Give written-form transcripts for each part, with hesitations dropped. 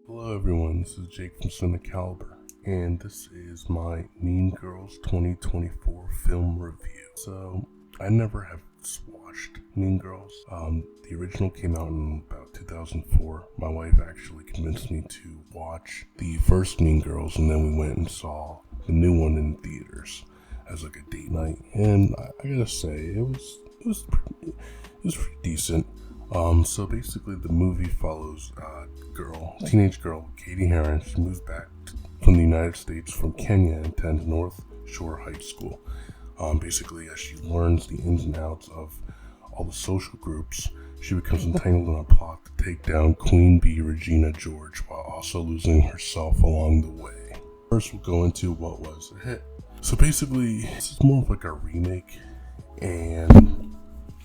Hello everyone, this is Jake from CINECALIBER, and this is my Mean Girls 2024 film review. So, I never have watched Mean Girls. The original came out in about 2004. My wife actually convinced me to watch the first Mean Girls, and then we went and saw the new one in theaters as like a date night. And I gotta say, it was pretty decent. So basically the movie follows teenage girl, Cady Herron. She moves back from the United States from Kenya and attends North Shore High School. Basically, as she learns the ins and outs of all the social groups, she becomes entangled in a plot to take down Queen Bee Regina George while also losing herself along the way. First, we'll go into what was a hit. So basically, this is more of like a remake, and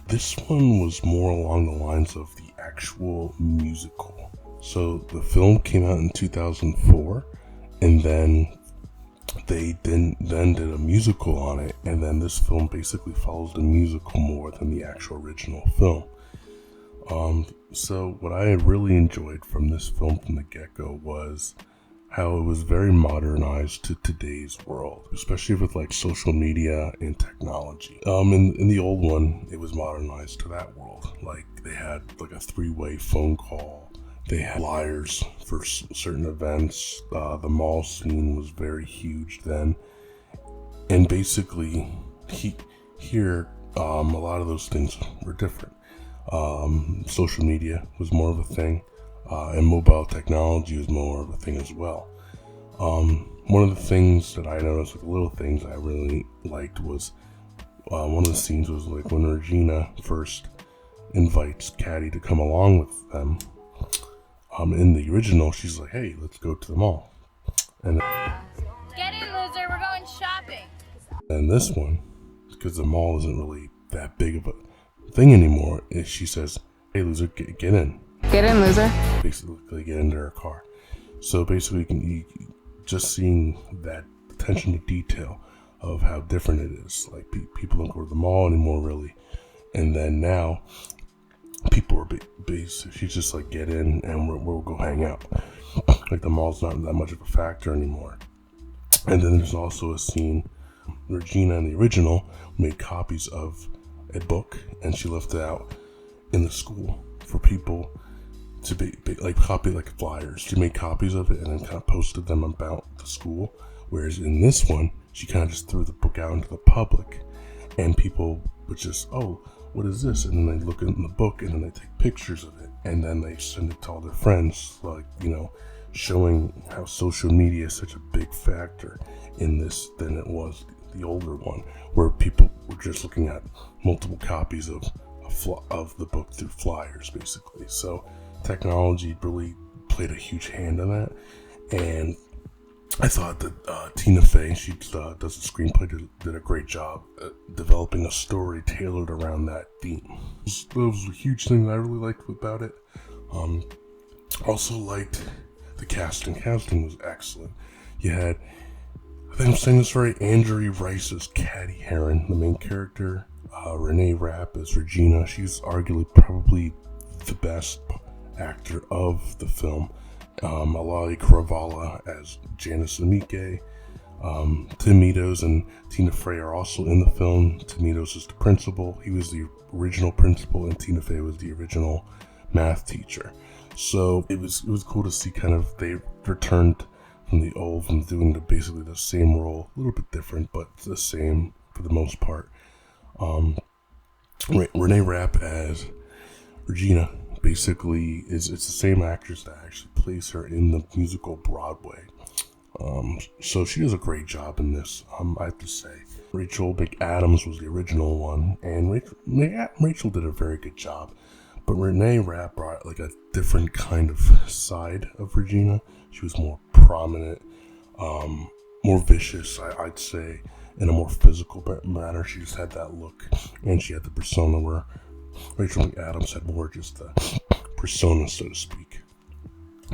this one was more along the lines of the actual musical. So the film came out in 2004, and then they then did a musical on it, and then this film basically follows the musical more than the actual original film. So what I really enjoyed from this film from the get-go was how it was very modernized to today's world, especially with like social media and technology. In the old one, it was modernized to that world. Like they had like a three-way phone call. They had flyers for certain events. The mall scene was very huge then, and basically here a lot of those things were different. Social media was more of a thing. And mobile technology was more of a thing as well. One of the things that I noticed, like little things I really liked, was one of the scenes was like when Regina first invites Cady to come along with them. In the original, she's like, "Hey, let's go to the mall." And get in, loser. We're going shopping. And this one, because the mall isn't really that big of a thing anymore, she says, "Hey, loser, get in." Get in, loser. Basically, get into her car. So basically, you just seeing that attention to detail of how different it is. Like people don't go to the mall anymore, really. And then now, people are basically, she's just like, get in and we'll go hang out. Like the mall's not that much of a factor anymore. And then there's also a scene, Regina in the original made copies of a book, and she left it out in the school for people to be like copy like flyers. She made copies of it and then kind of posted them about the school. Whereas in this one, she kind of just threw the book out into the public, and people would just, "Oh, what is this?" And then they look in the book, and then they take pictures of it, and then they send it to all their friends, like, showing how social media is such a big factor in this than it was the older one, where people were just looking at multiple copies of the book through flyers, basically. So technology really played a huge hand in that, and I thought that Tina Fey, she does the screenplay, did a great job at developing a story tailored around that theme. That was a huge thing that I really liked about it. Also liked the casting. Casting was excellent. You had, I think I'm saying this right, Angourie Rice as Cady Herron, the main character. Renee Rapp as Regina. She's arguably probably the best actor of the film. Auli'i Cravalho as Janice Amike. Meadows and Tina Fey are also in the film. Meadows is the principal. He was the original principal, and Tina Fey was the original math teacher. So it was cool to see kind of they returned from doing basically the same role, a little bit different, but the same for the most part. Renee Rapp as Regina basically it's the same actress that actually plays her in the musical Broadway. So she does a great job in this. I have to say, Rachel McAdams was the original one, and Rachel did a very good job. But Renee Rapp brought like a different kind of side of Regina. She was more prominent, more vicious, I'd say, in a more physical manner. She just had that look, and she had the persona, where Rachel McAdams had more just the persona, so to speak.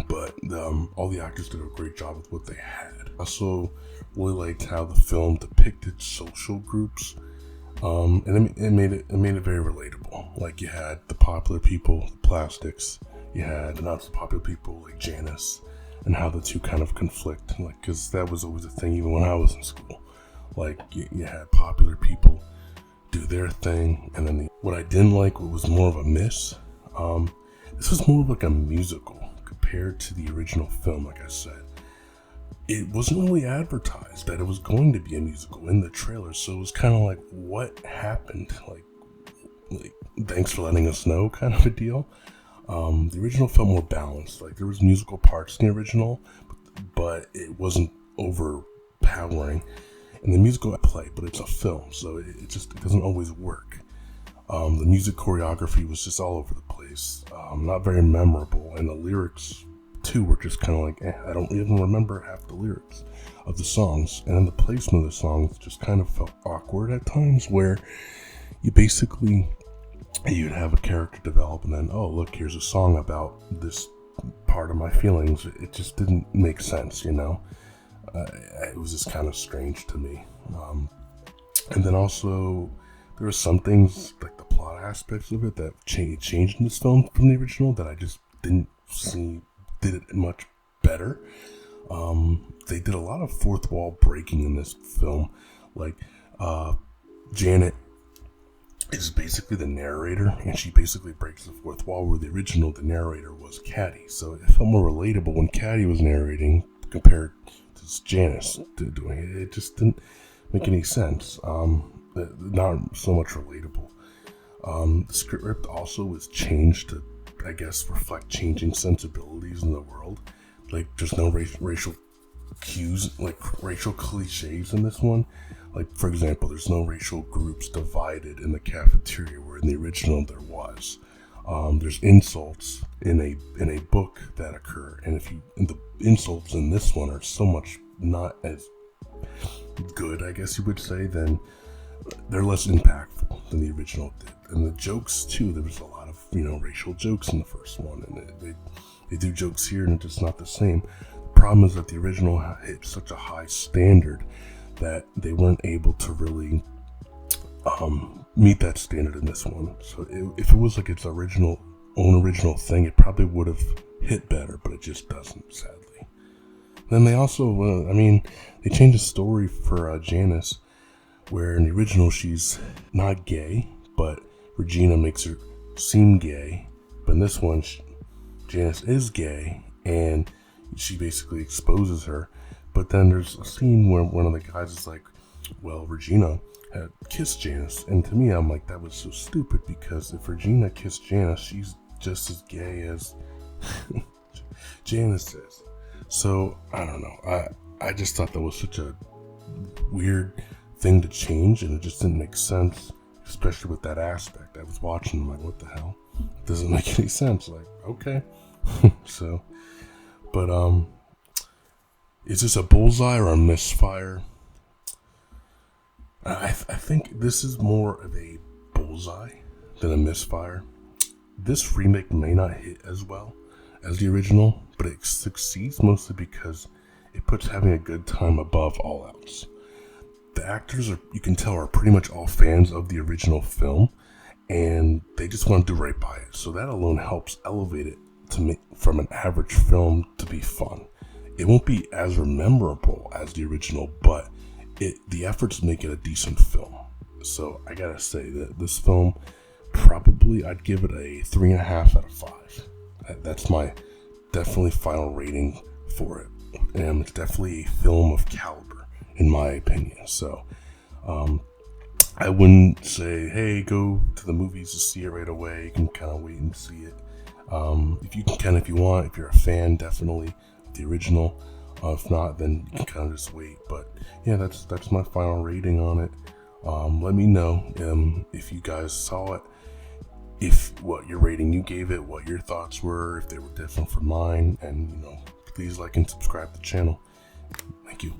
But all the actors did a great job with what they had. I also really liked how the film depicted social groups, and it made it very relatable. Like you had the popular people, the plastics. You had the not so popular people like Janice, and how the two kind of conflict. Like, because that was always a thing even when I was in school. Like, you had popular people do their thing, and then what I didn't like, what was more of a miss, this was more of like a musical compared to the original film. Like I said, it wasn't really advertised that it was going to be a musical in the trailer, so it was kind of like, what happened? Like, thanks for letting us know, kind of a deal. The original felt more balanced. Like, there was musical parts in the original, but it wasn't overpowering. And the musical I play, but it's a film, so it doesn't always work. The music choreography was just all over the place, not very memorable, and the lyrics too were just kind of like, I don't even remember half the lyrics of the songs, and then the placement of the songs just kind of felt awkward at times, where you'd have a character develop, and then, oh look, here's a song about this part of my feelings. It just didn't make sense, you know. It was just kind of strange to me. And then also, there were some things, like the plot aspects of it, that changed in this film from the original that I just didn't see did it much better. They did a lot of fourth wall breaking in this film. Like, Janet is basically the narrator, and she basically breaks the fourth wall, where the original, the narrator was Cady. So it felt more relatable when Cady was narrating compared to Janice doing it. It just didn't make any sense. Not so much relatable. The script also was changed to, I guess, reflect changing sensibilities in the world. Like, there's no racial cues, like racial cliches in this one. Like, for example, there's no racial groups divided in the cafeteria, where in the original there was. There's insults in a book that occur, and the insults in this one are so much not as good, I guess you would say, then they're less impactful than the original did. And the jokes too, there was a lot of, racial jokes in the first one, and they do jokes here, and it's just not the same. The problem is that the original hit such a high standard that they weren't able to really meet that standard in this one. So if it was like its original thing, it probably would have hit better, but it just doesn't, sadly. Then they also, they changed the story for Janice, where in the original she's not gay, but Regina makes her seem gay. But in this one, Janice is gay, and she basically exposes her. But then there's a scene where one of the guys is like, well, Regina had kissed Janice. And to me, I'm like, that was so stupid, because if Regina kissed Janice, she's just as gay as Janice is. So, I don't know. I just thought that was such a weird thing to change, and it just didn't make sense, especially with that aspect. I was watching, I'm like, what the hell? It doesn't make any sense. Like, okay. So, but, is this a bullseye or a misfire? I think this is more of a bullseye than a misfire. This remake may not hit as well as the original, but it succeeds mostly because it puts having a good time above all else. The actors, you can tell, are pretty much all fans of the original film, and they just want to do right by it. So that alone helps elevate it to make from an average film to be fun. It won't be as memorable as the original, but the efforts make it a decent film. So I gotta say that this film, probably I'd give it a 3.5 out of 5. That's my definitely final rating for it, and it's definitely a film of caliber in my opinion. So I wouldn't say, hey, go to the movies to see it right away. You can kind of wait and see it. If you want, if you're a fan, definitely the original. If not, then you can kind of just wait. But yeah, that's my final rating on it. Let me know if you guys saw it, if what your rating you gave it, what your thoughts were, if they were different from mine, and please like and subscribe to the channel. Thank you.